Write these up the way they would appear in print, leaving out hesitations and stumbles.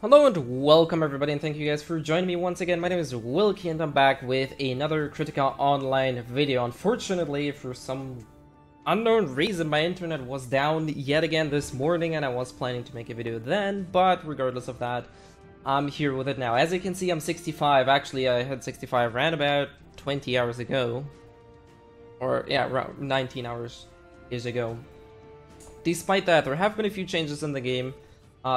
Hello and welcome everybody, and thank you guys for joining me once again. My name is Wilky and I'm back with another Kritika Online video. Unfortunately, for some unknown reason, my internet was down yet again this morning and I was planning to make a video then, but regardless of that, I'm here with it now. As you can see, I'm 65. Actually, I had 65 around about 20 hours ago. Or, yeah, around 19 hours ago. Despite that, there have been a few changes in the game.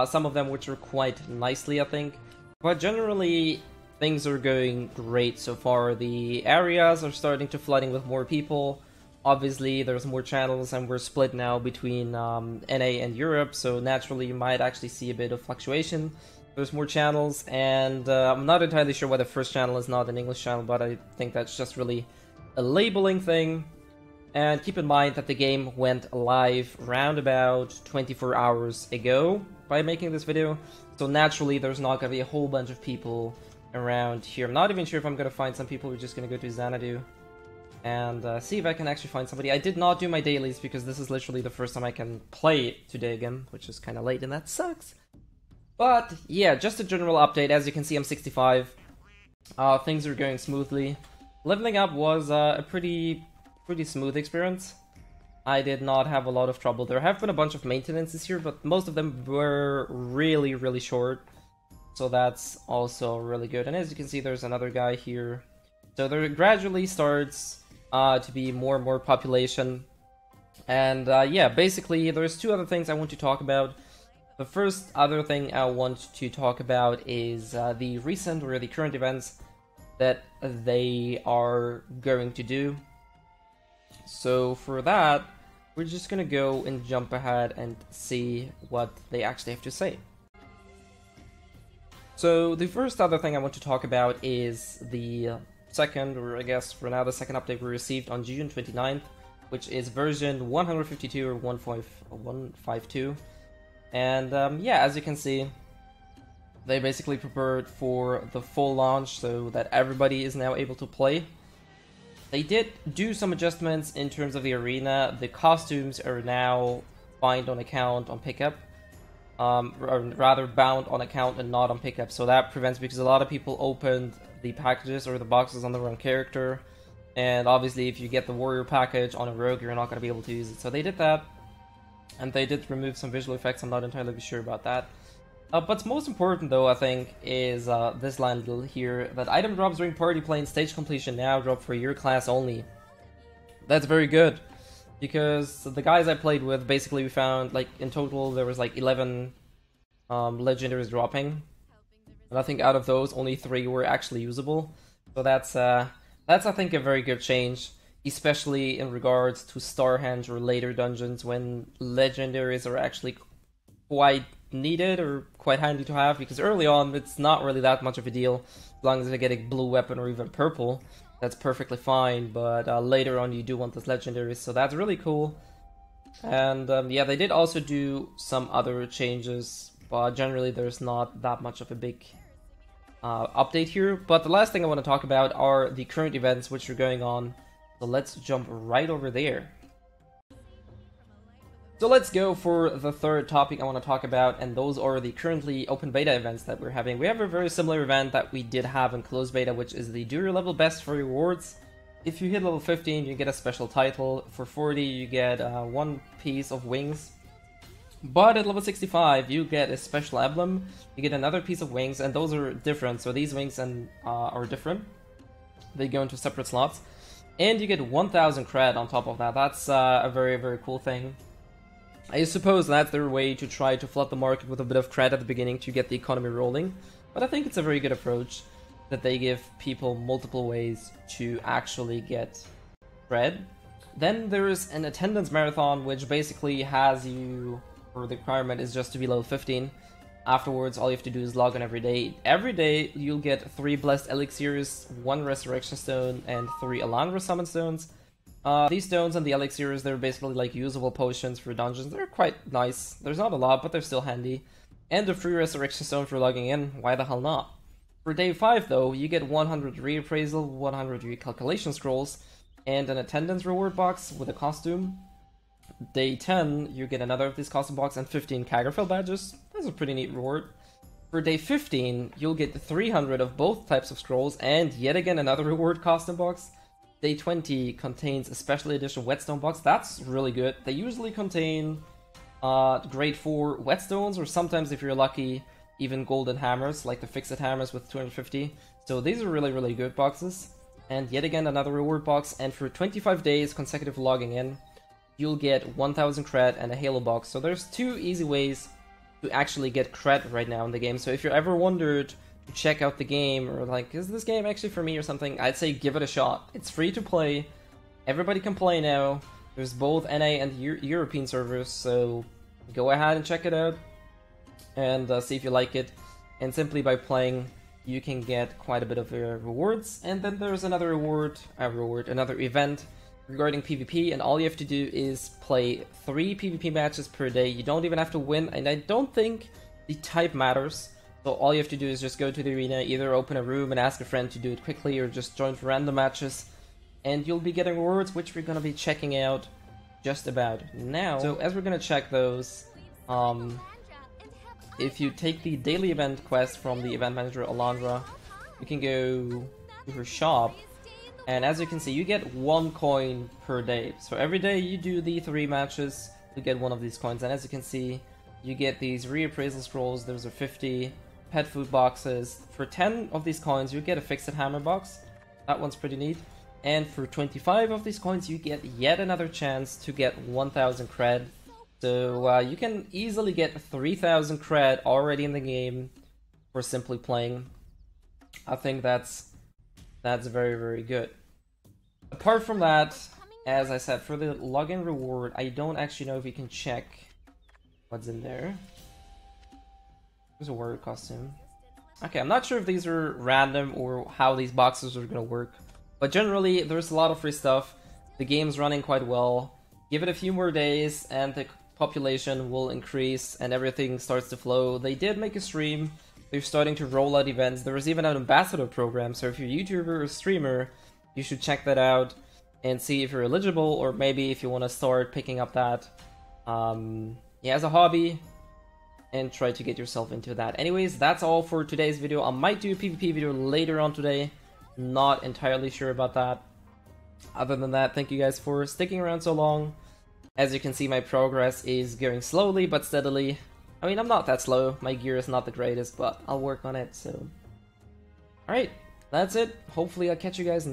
Some of them which are quite nicely, I think. But generally, things are going great so far. The areas are starting to flooding with more people. Obviously, there's more channels and we're split now between NA and Europe, so naturally you might actually see a bit of fluctuation. There's more channels, and I'm not entirely sure why the first channel is not an English channel, but I think that's just really a labeling thing. And keep in mind that the game went live around about 24 hours ago by making this video, so naturally there's not going to be a whole bunch of people around here. I'm not even sure if I'm going to find some people. We're just going to go to Xanadu and see if I can actually find somebody. I did not do my dailies because this is literally the first time I can play today again, which is kind of late and that sucks. But yeah, just a general update. As you can see, I'm 65. Things are going smoothly. Leveling up was a pretty smooth experience. I did not have a lot of trouble. There have been a bunch of maintenances here, but most of them were really short. So that's also really good. And as you can see, there's another guy here. So there gradually starts to be more and more population. And yeah, basically there's two other things I want to talk about. The first other thing I want to talk about is the recent or the current events that they are going to do. So for that, we're just gonna go and jump ahead and see what they actually have to say. So the first other thing I want to talk about is the second, or I guess for now the second update we received on June 29th, which is version 152 or 152. And yeah, as you can see, they basically prepared for the full launch so that everybody is now able to play. They did do some adjustments in terms of the arena. The costumes are now bind on account on pickup, or rather bound on account and not on pickup. So that prevents, because a lot of people opened the packages or the boxes on the wrong character, and obviously if you get the warrior package on a rogue, you're not going to be able to use it. So they did that, and they did remove some visual effects. I'm not entirely sure about that. But most important though, I think, is this line here, that item drops during party play and stage completion now drop for your class only. That's very good, because the guys I played with, basically we found, like, in total there was like 11 legendaries dropping, and I think out of those only 3 were actually usable. So that's I think a very good change, especially in regards to Starhenge or later dungeons when legendaries are actually quite needed or quite handy to have, because early on it's not really that much of a deal. As long as they get a blue weapon or even purple, that's perfectly fine, but later on you do want this legendary, so that's really cool. And yeah, they did also do some other changes, but generally there's not that much of a big update here. But the last thing I want to talk about are the current events which are going on, so let's jump right over there. So let's go for the third topic I want to talk about, and those are the currently open beta events that we're having. We have a very similar event that we did have in closed beta, which is the do your level best for rewards. If you hit level 15, you get a special title. For 40, you get 1 piece of wings. But at level 65, you get a special emblem, you get another piece of wings, and those are different. So these wings are different. They go into separate slots. And you get 1000 cred on top of that. That's a very cool thing. I suppose that's their way to try to flood the market with a bit of cred at the beginning to get the economy rolling, but I think it's a very good approach that they give people multiple ways to actually get cred. Then there's an attendance marathon, which basically has you, or the requirement is just to be level 15. Afterwards, all you have to do is log on every day. Every day you'll get 3 blessed elixirs, 1 resurrection stone, and 3 Elanra summon stones. These stones and the elixirs, they're basically like usable potions for dungeons. They're quite nice. There's not a lot, but they're still handy. And a free resurrection stone for logging in, why the hell not? For day 5 though, you get 100 reappraisal, 100 recalculation scrolls, and an attendance reward box with a costume. Day 10, you get another of these costume box and 15 Kagerfell badges. That's a pretty neat reward. For day 15, you'll get 300 of both types of scrolls, and yet again another reward costume box. Day 20 contains a special edition whetstone box. That's really good. They usually contain grade 4 whetstones, or sometimes, if you're lucky, even golden hammers, like the fixed hammers with 250. So these are really, really good boxes. And yet again another reward box, and for 25 days consecutive logging in, you'll get 1000 cred and a halo box. So there's 2 easy ways to actually get cred right now in the game. So if you ever wondered to check out the game, or like, is this game actually for me or something, I'd say give it a shot. It's free to play, everybody can play now, there's both NA and European servers, so go ahead and check it out and see if you like it. And simply by playing, you can get quite a bit of rewards. And then there's another another event regarding PvP, and all you have to do is play 3 PvP matches per day. You don't even have to win, and I don't think the type matters. So all you have to do is just go to the arena, either open a room and ask a friend to do it quickly, or just join for random matches, and you'll be getting rewards, which we're gonna be checking out just about now. So as we're gonna check those, if you take the daily event quest from the event manager Alondra, you can go to her shop. And as you can see, you get 1 coin per day. So every day you do the 3 matches, you get 1 of these coins. And as you can see, you get these reappraisal scrolls. Those are 50 pet food boxes. For 10 of these coins, you get a fixed hammer box. That one's pretty neat. And for 25 of these coins, you get yet another chance to get 1000 cred. So you can easily get 3000 cred already in the game for simply playing. I think that's very, very good. Apart from that, as I said, for the login reward, I don't actually know if you can check what's in there. There's a warrior costume. Okay, I'm not sure if these are random or how these boxes are gonna work, but generally there's a lot of free stuff. The game's running quite well. Give it a few more days and the population will increase and everything starts to flow. They did make a stream. They're starting to roll out events. There was even an ambassador program, so if you're a YouTuber or streamer, you should check that out and see if you're eligible, or maybe if you want to start picking up that as a hobby and try to get yourself into that. Anyways, that's all for today's video. I might do a PvP video later on today. Not entirely sure about that. Other than that, thank you guys for sticking around so long. As you can see, my progress is going slowly but steadily. I mean, I'm not that slow. My gear is not the greatest, but I'll work on it, so. Alright, that's it. Hopefully I'll catch you guys